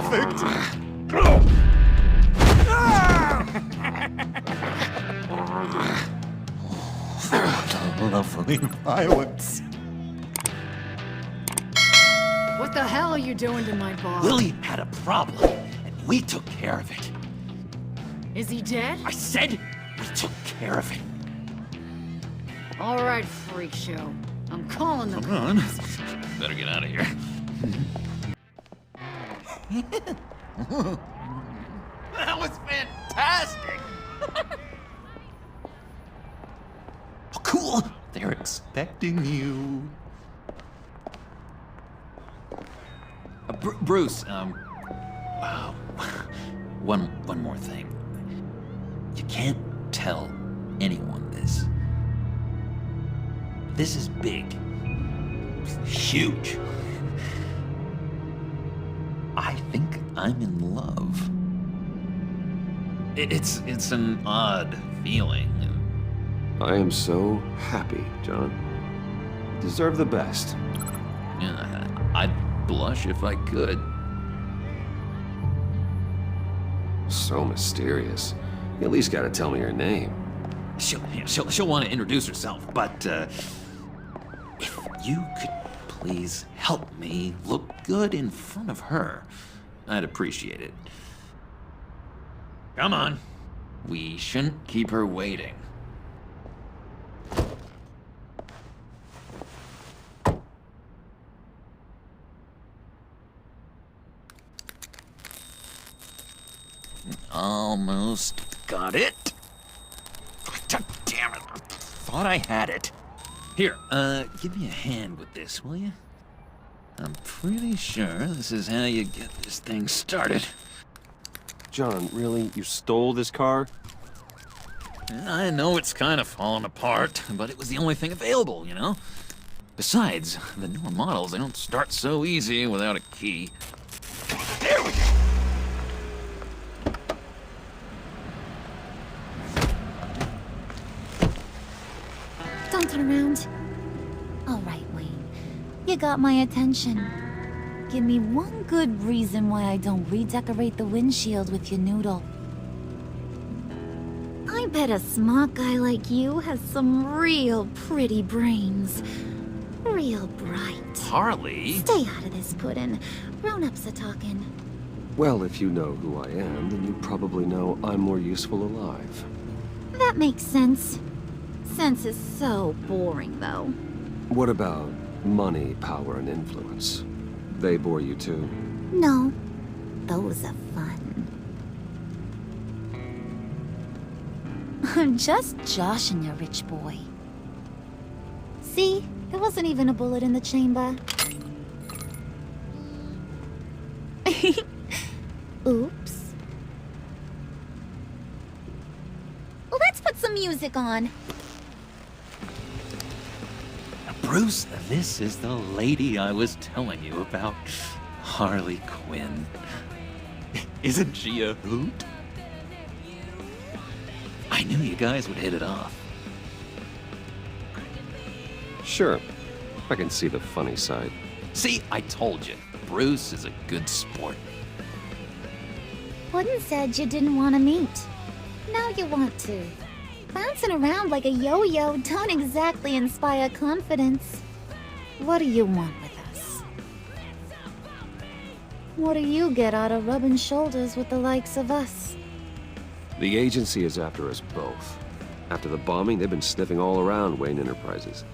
perfect! Lovely violence. What the hell are you doing to my bar? Lily had a problem, and we took care of it. Is he dead? I said we took care of it. All right, freak show. I'm calling the Come on. Better get out of here. That was fantastic! Oh, cool! They're expecting you. Bruce, wow. One more thing. You can't tell anyone this. This is big. Huge. I think I'm in love. It's an odd feeling. I am so happy, John. You deserve the best. Yeah, I'd blush if I could. So mysterious. You at least gotta tell me your name. She'll want to introduce herself, but if you could please help me look good in front of her, I'd appreciate it. Come on. We shouldn't keep her waiting. Almost got it. God damn it. I thought I had it. Here, give me a hand with this, will you? I'm pretty sure this is how you get this thing started. John, really? You stole this car? I know it's kind of falling apart, but it was the only thing available, you know? Besides, the newer models, they don't start so easy without a key. There we go! Don't turn around. All right, Wayne. You got my attention. Give me one good reason why I don't redecorate the windshield with your noodle. I bet a smart guy like you has some real pretty brains. Real bright. Harley? Stay out of this, Puddin'. Grown-ups are talking. Well, if you know who I am, then you probably know I'm more useful alive. That makes sense. Sense is so boring, though. What about money, power, and influence? They bore you too? No. Those are fun. I'm just joshing you, rich boy. See? There wasn't even a bullet in the chamber. Oops. Let's put some music on. Bruce, this is the lady I was telling you about. Harley Quinn. Isn't she a hoot? I knew you guys would hit it off. Sure. I can see the funny side. See, I told you. Bruce is a good sport. Puddin' said you didn't want to meet. Now you want to. Bouncing around like a yo-yo don't exactly inspire confidence. What do you want with us? What do you get out of rubbing shoulders with the likes of us? The agency is after us both. After the bombing, they've been sniffing all around Wayne Enterprises.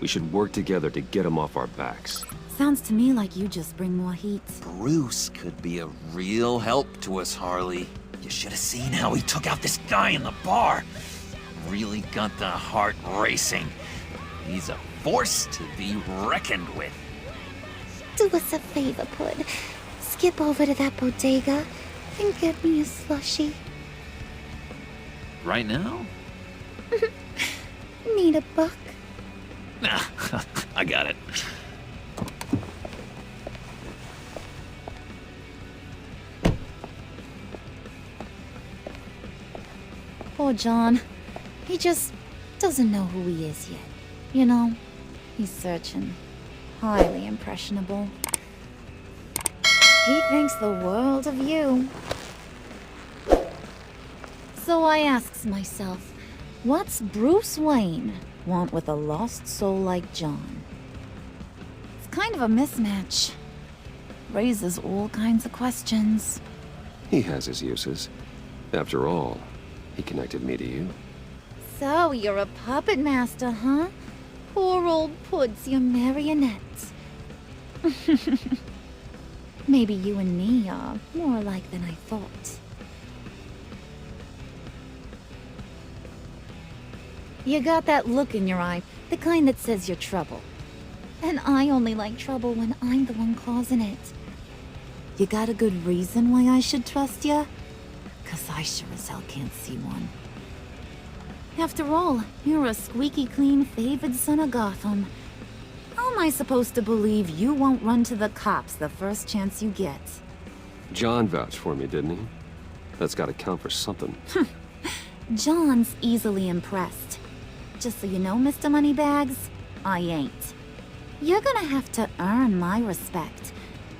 We should work together to get them off our backs. Sounds to me like you just bring more heat. Bruce could be a real help to us, Harley. You should have seen how he took out this guy in the bar. Really got the heart racing. He's a force to be reckoned with. Do us a favor, Pud. Skip over to that bodega and get me a slushie. Right now? Need a buck? Nah, I got it. Poor John. He just doesn't know who he is yet. You know, he's searching. Highly impressionable. He thinks the world of you. So I asks myself, what's Bruce Wayne want with a lost soul like John? It's kind of a mismatch. Raises all kinds of questions. He has his uses. After all, he connected me to you. So you're a puppet master, huh? Poor old Puds, your marionette. Maybe you and me are more alike than I thought. You got that look in your eye, the kind that says you're trouble. And I only like trouble when I'm the one causing it. You got a good reason why I should trust you? 'Cause I sure as hell can't see one. After all, you're a squeaky clean favored son of Gotham. How am I supposed to believe you won't run to the cops the first chance you get? John vouched for me, didn't he? That's gotta count for something. John's easily impressed. Just so you know, Mr. Moneybags, I ain't. You're gonna have to earn my respect.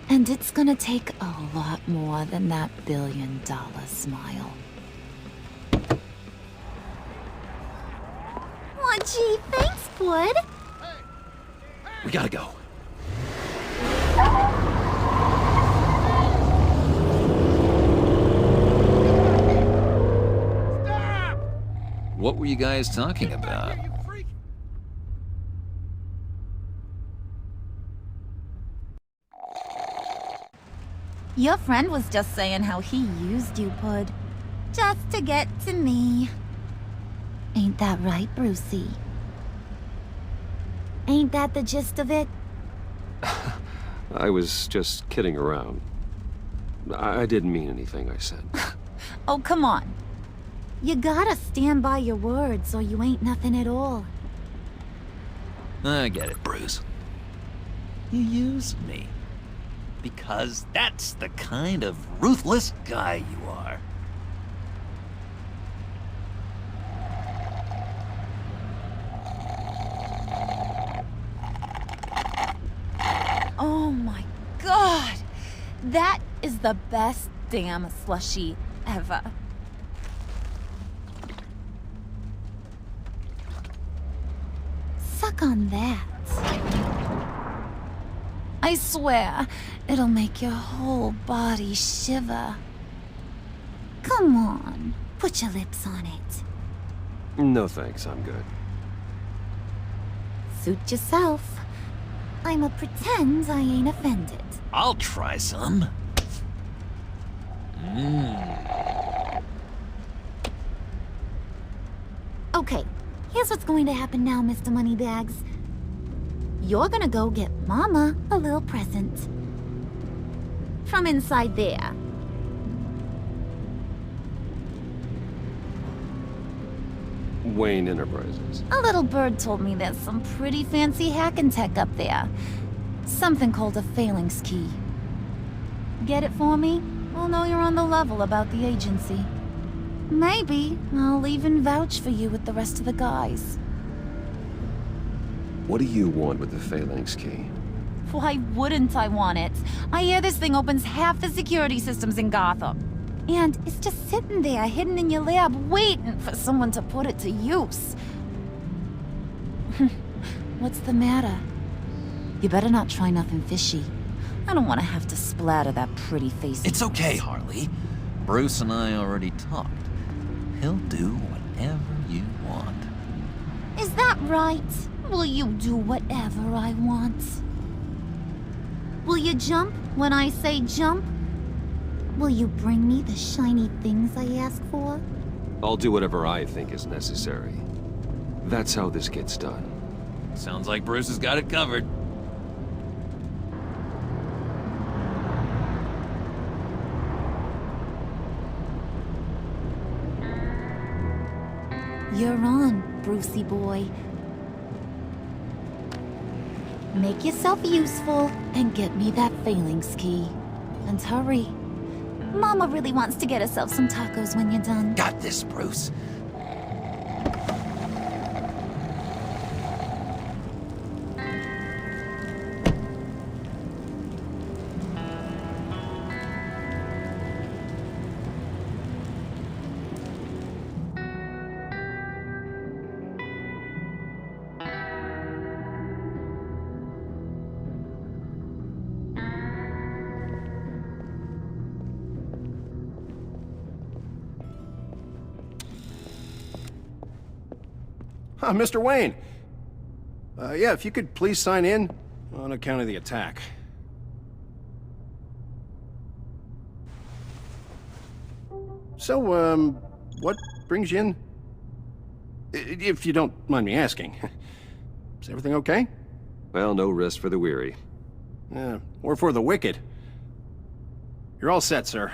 And it's gonna take a lot more than that billion-dollar smile. Aw, gee, thanks, Bud. We gotta go. What were you guys talking about? Your friend was just saying how he used you, Pud. Just to get to me. Ain't that right, Brucey? Ain't that the gist of it? I was just kidding around. I didn't mean anything I said. Oh, come on. You gotta stand by your words or you ain't nothing at all. I get it, Bruce. You used me. Because that's the kind of ruthless guy you are. Oh my god! That is the best damn slushie ever. Suck on that. I swear, it'll make your whole body shiver. Come on, put your lips on it. No thanks, I'm good. Suit yourself. I'ma pretend I ain't offended. I'll try some. Okay, here's what's going to happen now, Mr. Moneybags. You're gonna go get Mama a little present. From inside there. Wayne Enterprises. A little bird told me there's some pretty fancy hacking tech up there. Something called a phalanx key. Get it for me? We'll know you're on the level about the agency. Maybe I'll even vouch for you with the rest of the guys. What do you want with the phalanx key? Why wouldn't I want it? I hear this thing opens half the security systems in Gotham. And it's just sitting there, hidden in your lab, waiting for someone to put it to use. What's the matter? You better not try nothing fishy. I don't want to have to splatter that pretty face. It's okay, Harley. Bruce and I already talked. He'll do whatever you want. Is that right? Will you do whatever I want? Will you jump when I say jump? Will you bring me the shiny things I ask for? I'll do whatever I think is necessary. That's how this gets done. Sounds like Bruce has got it covered. You're on, Brucey boy. Make yourself useful and get me that phalanx key. And hurry. Mama really wants to get herself some tacos when you're done. Got this, Bruce. Mr. Wayne. Yeah, if you could please sign in on account of the attack. So, what brings you in? If you don't mind me asking. Is everything okay? Well, no rest for the weary. Or for the wicked. You're all set, sir.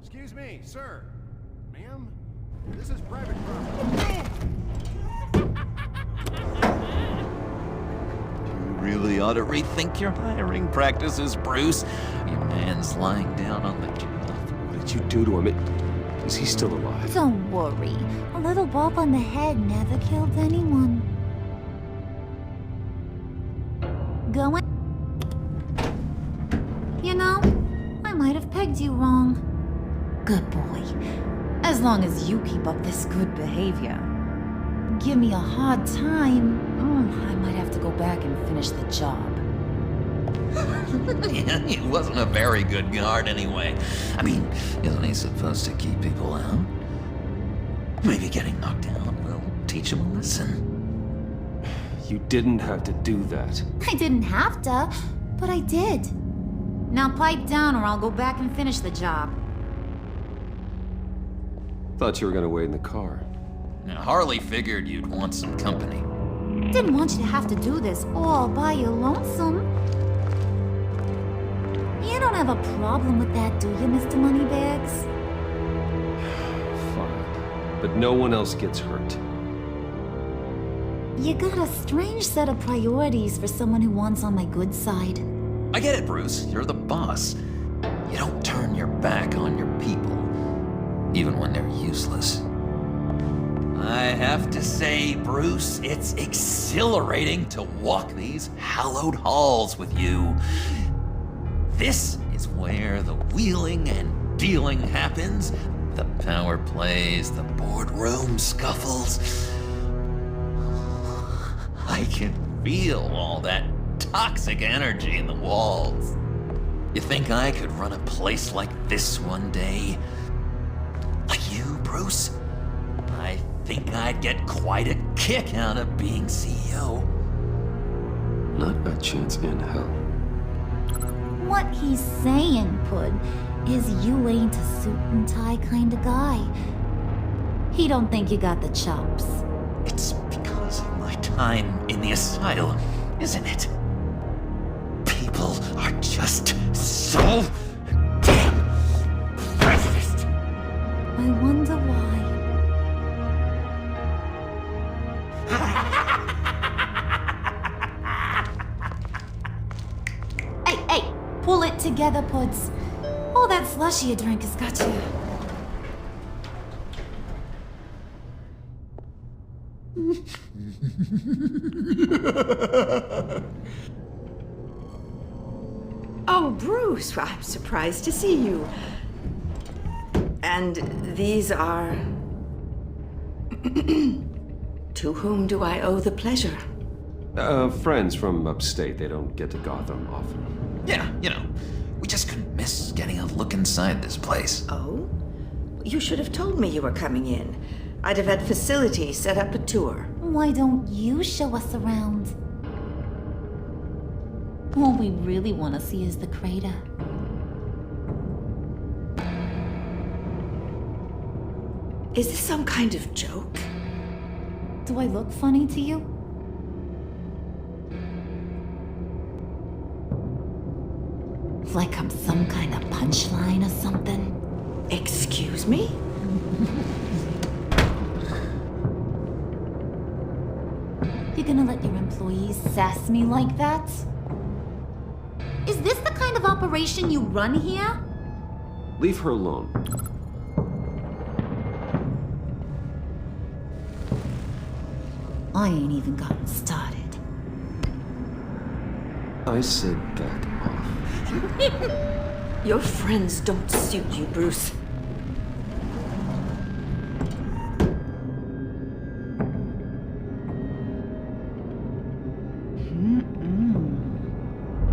Excuse me, sir. Ma'am? This is private property. You really ought to rethink your hiring practices, Bruce. Your man's lying down on the job. What did you do to him? Is he still alive? Don't worry. A little bump on the head never killed anyone. Going? You know, I might have pegged you wrong. Good boy. As long as you keep up this good behavior. Give me a hard time, I might have to go back and finish the job. Yeah, he wasn't a very good guard anyway. I mean, isn't he supposed to keep people out? Maybe getting knocked out will teach him a lesson. You didn't have to do that. I didn't have to, but I did. Now pipe down or I'll go back and finish the job. Thought you were gonna wait in the car. Now, Harley figured you'd want some company. Didn't want you to have to do this all by your lonesome. You don't have a problem with that, do you, Mr. Moneybags? Fine. But no one else gets hurt. You got a strange set of priorities for someone who wants on my good side. I get it, Bruce. You're the boss. You don't turn your back on your people, even when they're useless. I have to say, Bruce, it's exhilarating to walk these hallowed halls with you. This is where the wheeling and dealing happens, the power plays, the boardroom scuffles. I can feel all that toxic energy in the walls. You think I could run a place like this one day? Like you, Bruce? I think I'd get quite a kick out of being CEO. Not a chance in hell. What he's saying, Pud, is you ain't a suit and tie kind of guy. He don't think you got the chops. It's because of my time in the asylum, isn't it? People are just so damn prejudiced. I wonder why. Hey, pull it together, Puds. All that slushy you drink has got you. Oh, Bruce, I'm surprised to see you. And these are... To whom do I owe the pleasure? Friends from upstate. They don't get to Gotham often. Yeah, you know, we just couldn't miss getting a look inside this place. Oh? You should have told me you were coming in. I'd have had facilities set up a tour. Why don't you show us around? All we really want to see is the crater. Is this some kind of joke? Do I look funny to you? Like I'm some kind of punchline or something? Excuse me? You're gonna let your employees sass me like that? Is this the kind of operation you run here? Leave her alone. I ain't even gotten started. I said back off. Your friends don't suit you, Bruce.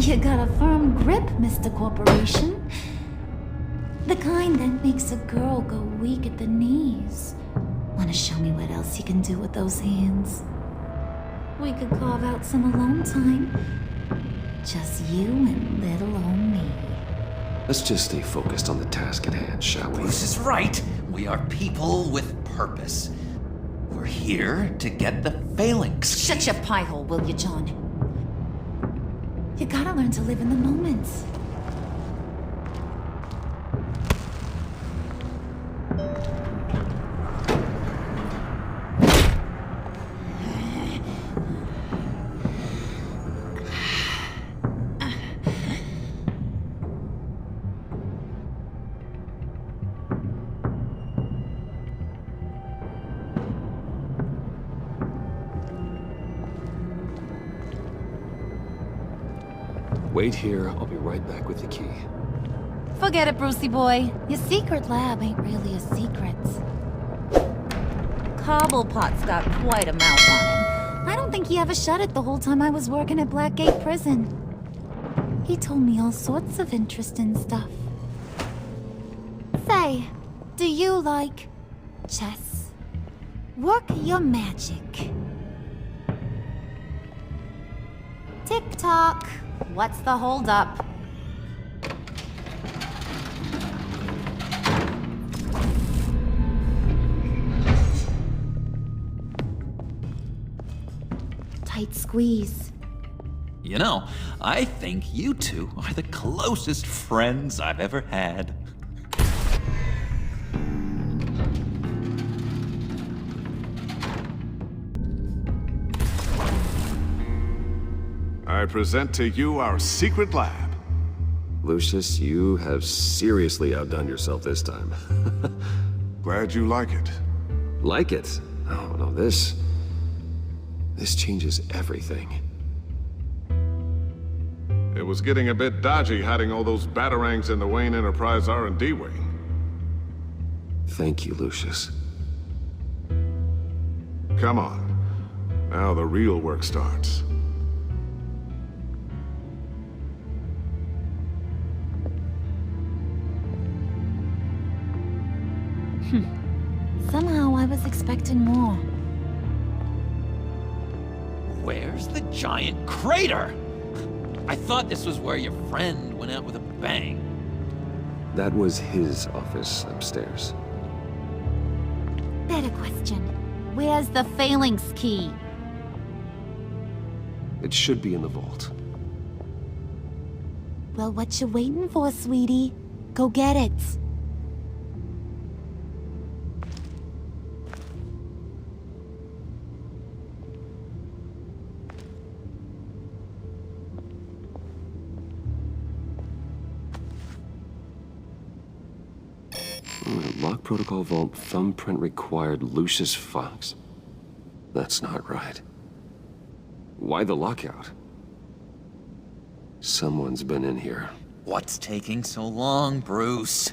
You got a firm grip, Mr. Corporation. The kind that makes a girl go weak at the knees. Wanna show me what else you can do with those hands? We could carve out some alone time. Just you and little old me. Let's just stay focused on the task at hand, shall we? Bruce is right. We are people with purpose. We're here to get the phalanx. Shut your pie hole, will you, John? You gotta learn to live in the moment. Wait here, I'll be right back with the key. Forget it, Brucey boy. Your secret lab ain't really a secret. Cobblepot's got quite a mouth on him. I don't think he ever shut it the whole time I was working at Blackgate Prison. He told me all sorts of interesting stuff. Say, do you like chess? Work your magic. Tick-tock. What's the holdup? Tight squeeze. You know, I think you two are the closest friends I've ever had. I present to you our secret lab. Lucius, you have seriously outdone yourself this time. Glad you like it. Like it? Oh, no, this changes everything. It was getting a bit dodgy hiding all those batarangs in the Wayne Enterprise R&D wing. Thank you, Lucius. Come on. Now the real work starts. Somehow I was expecting more. Where's the giant crater? I thought this was where your friend went out with a bang. That was his office upstairs. Better question. Where's the phalanx key? It should be in the vault. Well, what you waiting for, sweetie? Go get it. Lock protocol vault thumbprint required Lucius Fox. That's not right. Why the lockout? Someone's been in here. What's taking so long, Bruce?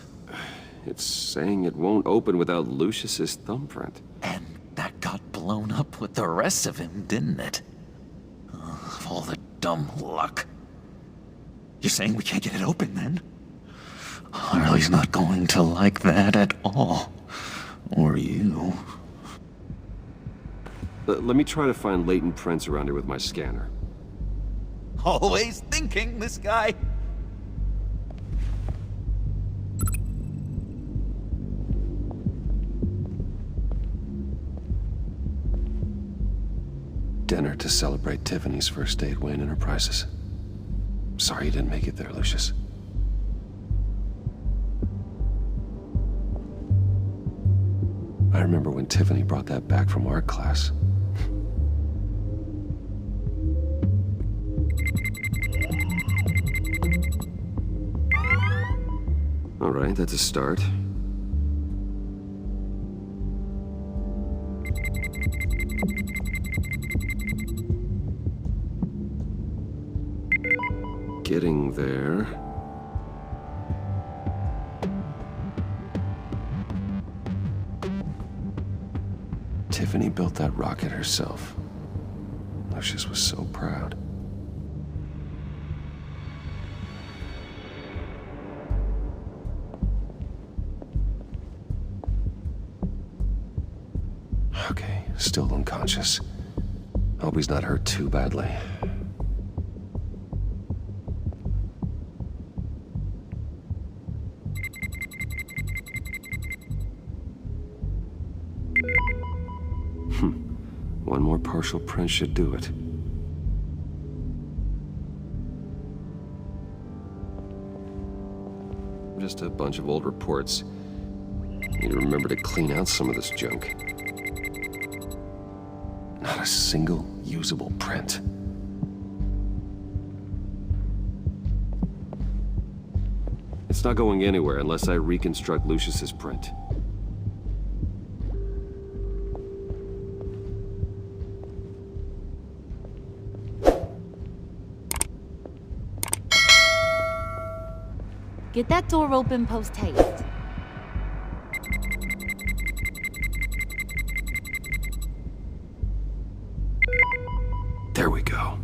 It's saying it won't open without Lucius's thumbprint. And that got blown up with the rest of him, didn't it? All the dumb luck. You're saying we can't get it open, then? Harley's not going to like that at all. Or you. Let me try to find latent prints around here with my scanner. Always thinking, this guy. Dinner to celebrate Tiffany's first day at Wayne Enterprises. Sorry you didn't make it there, Lucius. I remember when Tiffany brought that back from art class. All right, that's a start. Getting there. Tiffany built that rocket herself. Lucius was so proud. Okay, still unconscious. Hope he's not hurt too badly. One more partial print should do it. Just a bunch of old reports. Need to remember to clean out some of this junk. Not a single usable print. It's not going anywhere unless I reconstruct Lucius's print. Get that door open post-haste. There we go.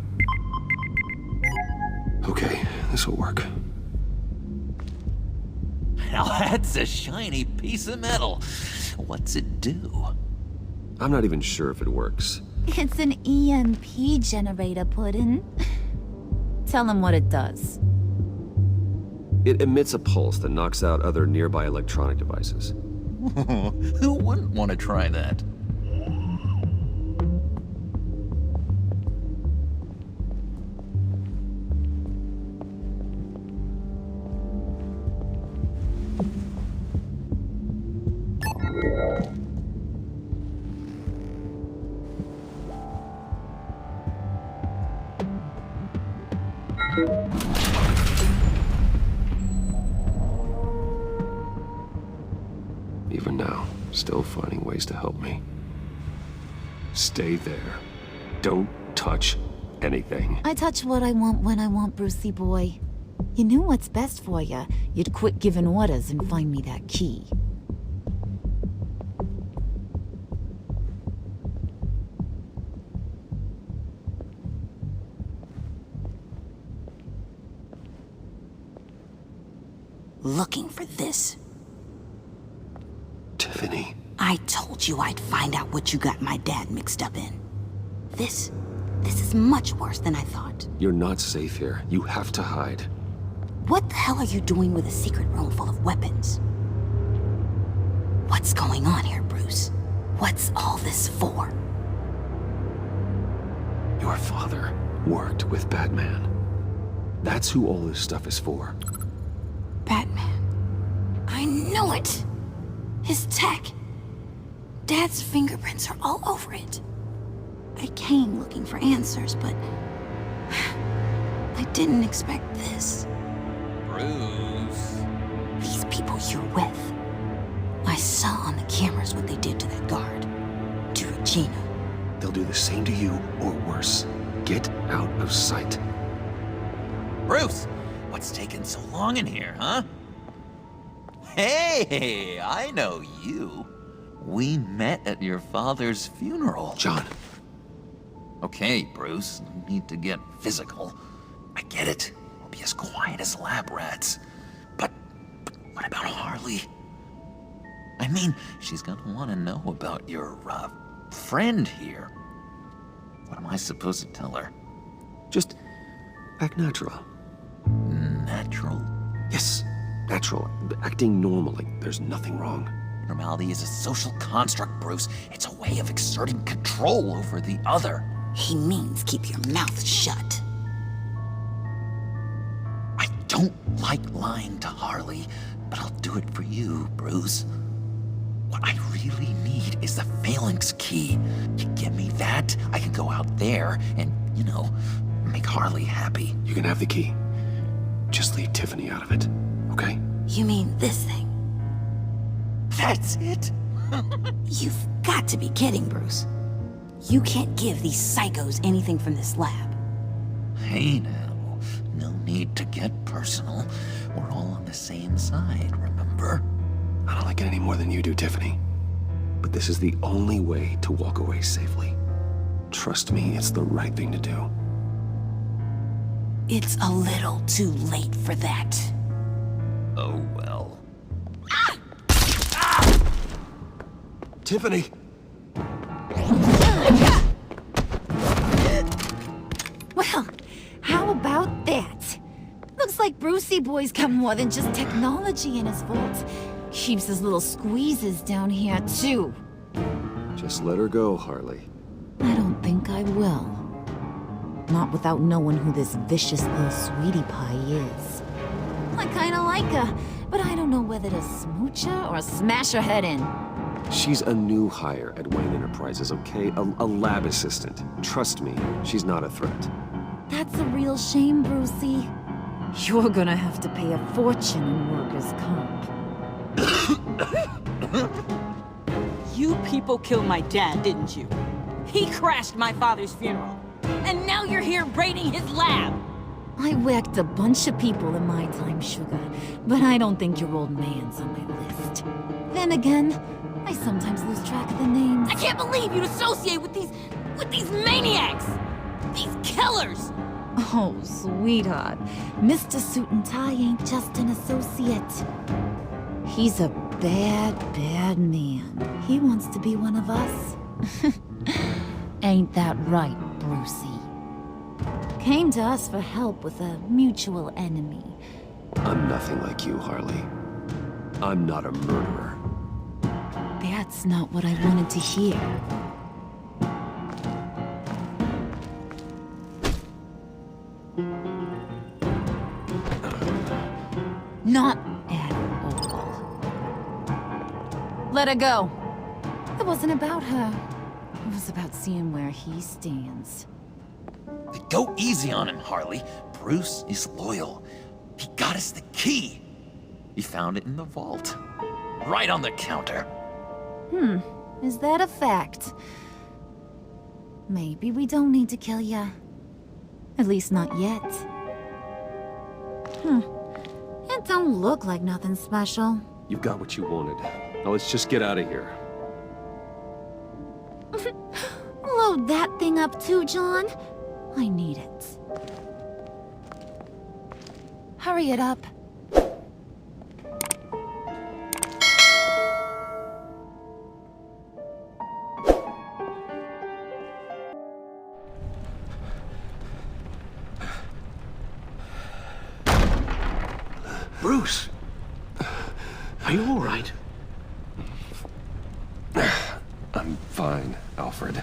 Okay, this'll work. Now that's a shiny piece of metal. What's it do? I'm not even sure if it works. It's an EMP generator, Puddin'. Tell him what it does. It emits a pulse that knocks out other nearby electronic devices. Who wouldn't want to try that? Even now, still finding ways to help me. Stay there. Don't touch anything. I touch what I want when I want, Brucey boy. You knew what's best for you. You'd quit giving orders and find me that key. Looking for this. Tiffany. I told you I'd find out what you got my dad mixed up in. This is much worse than I thought. You're not safe here. You have to hide. What the hell are you doing with a secret room full of weapons? What's going on here, Bruce? What's all this for? Your father worked with Batman. That's who all this stuff is for. Batman. I knew it! His tech. Dad's fingerprints are all over it. I came looking for answers, but I didn't expect this. Bruce. These people you're with. I saw on the cameras what they did to that guard. To Regina. They'll do the same to you, or worse. Get out of sight. Bruce, what's taking so long in here, huh? Hey, I know you. We met at your father's funeral. John. Okay, Bruce, no need to get physical. I get it. We'll be as quiet as lab rats. But what about Harley? I mean, she's gonna want to know about your, friend here. What am I supposed to tell her? Just act natural. Natural? Yes, natural. Acting normally. There's nothing wrong. Normality is a social construct, Bruce. It's a way of exerting control over the other. He means keep your mouth shut. I don't like lying to Harley, but I'll do it for you, Bruce. What I really need is the phalanx key. You give me that, I can go out there and, make Harley happy. You can have the key. Just leave Tiffany out of it, okay? You mean this thing? That's it? You've got to be kidding, Bruce. You can't give these psychos anything from this lab. Hey now, no need to get personal. We're all on the same side, remember? I don't like it any more than you do, Tiffany. But this is the only way to walk away safely. Trust me, it's the right thing to do. It's a little too late for that. Oh well. Tiffany! Looks like Brucey Boy's got more than just technology in his vault. Keeps his little squeezes down here, too. Just let her go, Harley. I don't think I will. Not without knowing who this vicious little sweetie pie is. I kinda like her, but I don't know whether to smooch her or smash her head in. She's a new hire at Wayne Enterprises, okay? A lab assistant. Trust me, she's not a threat. That's a real shame, Brucey. You're gonna have to pay a fortune in workers' comp. You people killed my dad, didn't you? He crashed my father's funeral. And now you're here raiding his lab! I whacked a bunch of people in my time, Sugar, but I don't think your old man's on my list. Then again, I sometimes lose track of the names. I can't believe you'd associate with these maniacs! These killers! Oh, sweetheart. Mr. Suit and Tie ain't just an associate. He's a bad, bad man. He wants to be one of us. Ain't that right, Brucey? Came to us for help with a mutual enemy. I'm nothing like you, Harley. I'm not a murderer. That's not what I wanted to hear. Not at all. Let her go. It wasn't about her. It was about seeing where he stands. Go easy on him, Harley. Bruce is loyal. He got us the key. He found it in the vault. Right on the counter. Is that a fact? Maybe we don't need to kill ya. At least not yet. It don't look like nothing special. You've got what you wanted. Now let's just get out of here. Load that thing up too, John. I need it. Hurry it up. Bruce! Are you all right? I'm fine, Alfred.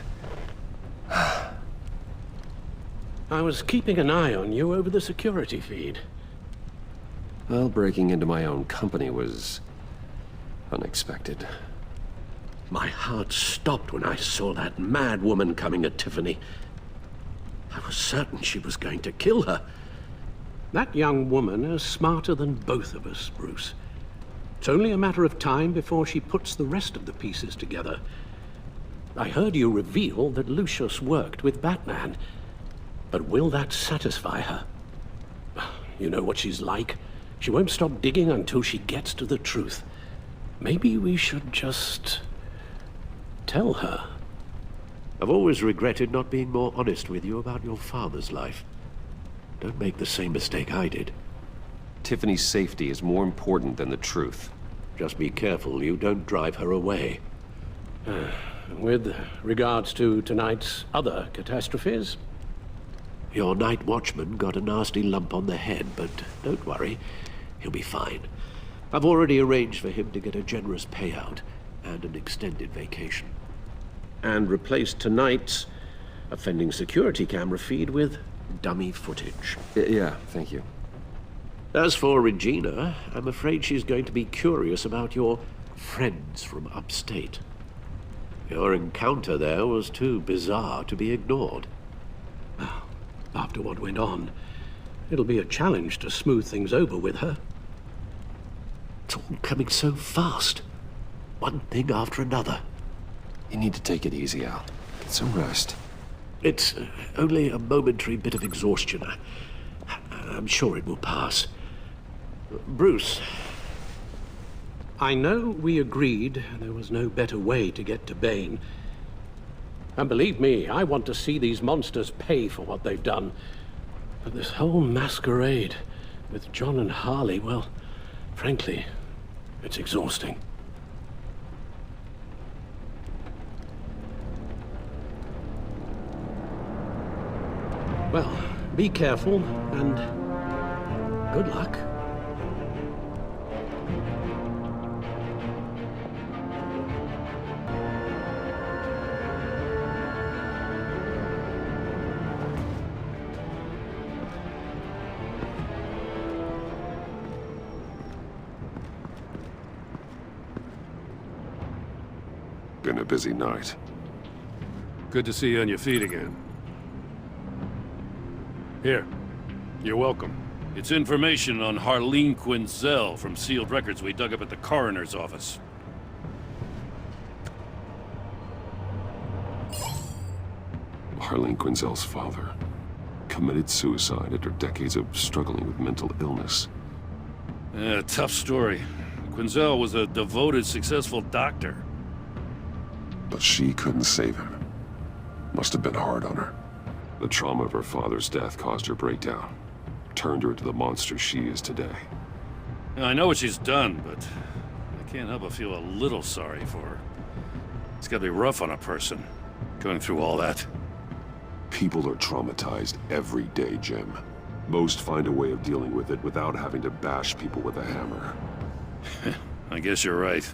I was keeping an eye on you over the security feed. Well, breaking into my own company was unexpected. My heart stopped when I saw that mad woman coming at Tiffany. I was certain she was going to kill her. That young woman is smarter than both of us, Bruce. It's only a matter of time before she puts the rest of the pieces together. I heard you reveal that Lucius worked with Batman. But will that satisfy her? You know what she's like. She won't stop digging until she gets to the truth. Maybe we should just tell her. I've always regretted not being more honest with you about your father's life. Don't make the same mistake I did. Tiffany's safety is more important than the truth. Just be careful you don't drive her away. With regards to tonight's other catastrophes? Your night watchman got a nasty lump on the head, but don't worry, he'll be fine. I've already arranged for him to get a generous payout and an extended vacation. And replaced tonight's offending security camera feed with dummy footage. Yeah, thank you. As for Regina, I'm afraid she's going to be curious about your friends from upstate. Your encounter there was too bizarre to be ignored. Well, after what went on, it'll be a challenge to smooth things over with her. It's all coming so fast. One thing after another. You need to take it easy, Al. Get some rest. It's only a momentary bit of exhaustion. I'm sure it will pass. Bruce. I know we agreed there was no better way to get to Bane. And believe me, I want to see these monsters pay for what they've done. But this whole masquerade with John and Harley, well, frankly, it's exhausting. Well, be careful and Good luck. Been a busy night. Good to see you on your feet again. Here. You're welcome. It's information on Harleen Quinzel from sealed records we dug up at the coroner's office. Harleen Quinzel's father committed suicide after decades of struggling with mental illness. Yeah, tough story. Quinzel was a devoted, successful doctor. But she couldn't save him. Must have been hard on her. The trauma of her father's death caused her breakdown. Turned her into the monster she is today. Now, I know what she's done, but I can't help but feel a little sorry for her. It's gotta be rough on a person, going through all that. People are traumatized every day, Jim. Most find a way of dealing with it without having to bash people with a hammer. I guess you're right.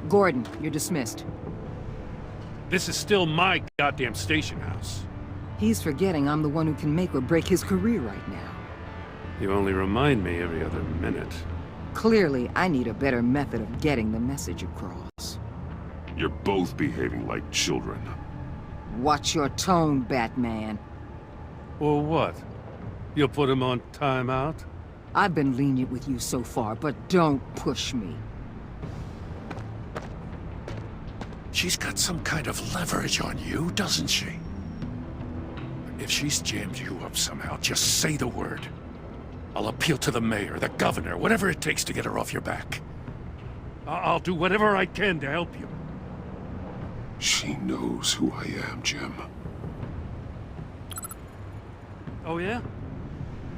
Gordon, you're dismissed. This is still my goddamn station house. He's forgetting I'm the one who can make or break his career right now. You only remind me every other minute. Clearly, I need a better method of getting the message across. You're both behaving like children. Watch your tone, Batman. Well, what? You'll put him on timeout? I've been lenient with you so far, but don't push me. She's got some kind of leverage on you, doesn't she? If she's jammed you up somehow, just say the word. I'll appeal to the mayor, the governor, whatever it takes to get her off your back. I'll do whatever I can to help you. She knows who I am, Jim. Oh, yeah?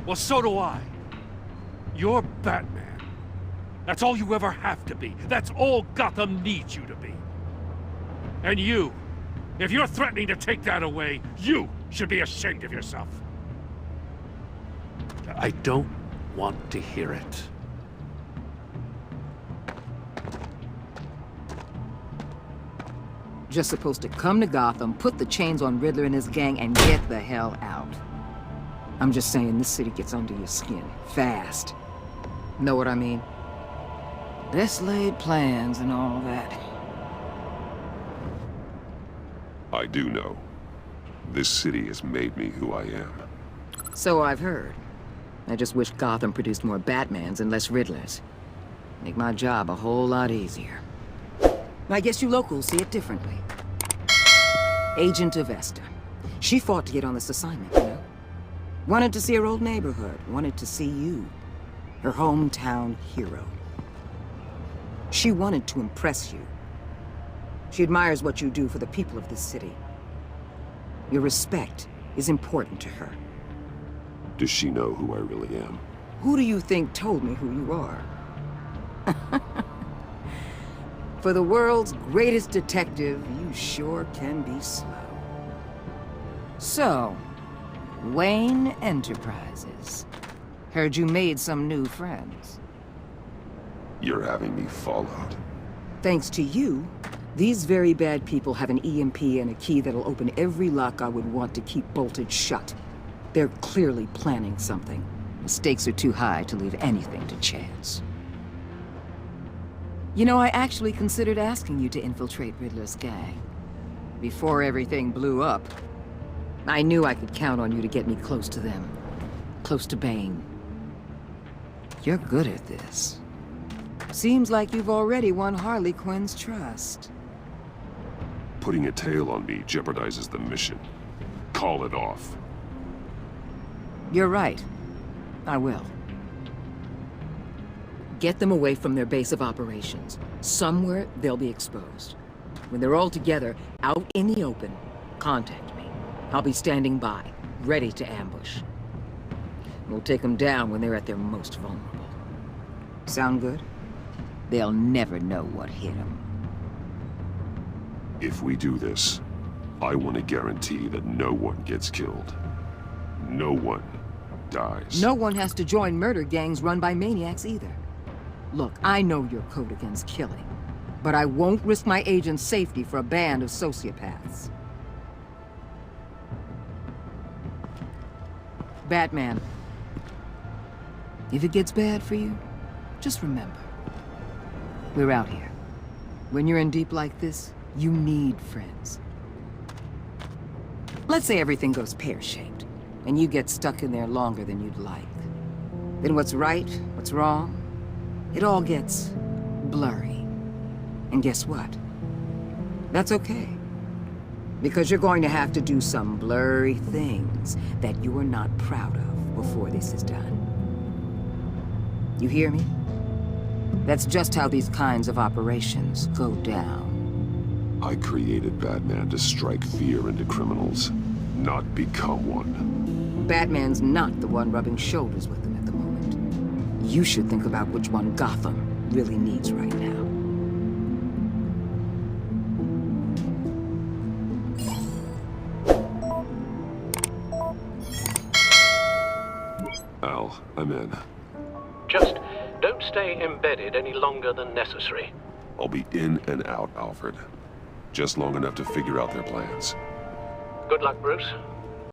Well, so do I. You're Batman. That's all you ever have to be. That's all Gotham needs you to be. And you, if you're threatening to take that away, you should be ashamed of yourself. I don't want to hear it. Just supposed to come to Gotham, put the chains on Riddler and his gang, and get the hell out. I'm just saying, this city gets under your skin. Fast. Know what I mean? Best laid plans and all that. I do know. This city has made me who I am. So I've heard. I just wish Gotham produced more Batmans and less Riddlers. Make my job a whole lot easier. I guess you locals see it differently. Agent Avesta. She fought to get on this assignment, you know? Wanted to see her old neighborhood. Wanted to see you. Her hometown hero. She wanted to impress you. She admires what you do for the people of this city. Your respect is important to her. Does she know who I really am? Who do you think told me who you are? For the world's greatest detective, you sure can be slow. So, Wayne Enterprises. Heard you made some new friends. You're having me followed. Thanks to you, these very bad people have an EMP and a key that'll open every lock I would want to keep bolted shut. They're clearly planning something. The stakes are too high to leave anything to chance. You know, I actually considered asking you to infiltrate Riddler's gang. Before everything blew up, I knew I could count on you to get me close to them. Close to Bane. You're good at this. Seems like you've already won Harley Quinn's trust. Putting a tail on me jeopardizes the mission. Call it off. You're right. I will. Get them away from their base of operations. Somewhere they'll be exposed. When they're all together, out in the open, contact me. I'll be standing by, ready to ambush. We'll take them down when they're at their most vulnerable. Sound good? They'll never know what hit them. If we do this, I want to guarantee that no one gets killed. No one dies. No one has to join murder gangs run by maniacs either. Look, I know your code against killing, but I won't risk my agent's safety for a band of sociopaths. Batman, if it gets bad for you, just remember, we're out here. When you're in deep like this, you need friends. Let's say everything goes pear-shaped, and you get stuck in there longer than you'd like. Then what's right, what's wrong, it all gets blurry. And guess what? That's okay. Because you're going to have to do some blurry things that you are not proud of before this is done. You hear me? That's just how these kinds of operations go down. I created Batman to strike fear into criminals, not become one. Batman's not the one rubbing shoulders with them at the moment. You should think about which one Gotham really needs right now. Al, I'm in. Just don't stay embedded any longer than necessary. I'll be in and out, Alfred. Just long enough to figure out their plans. Good luck, Bruce.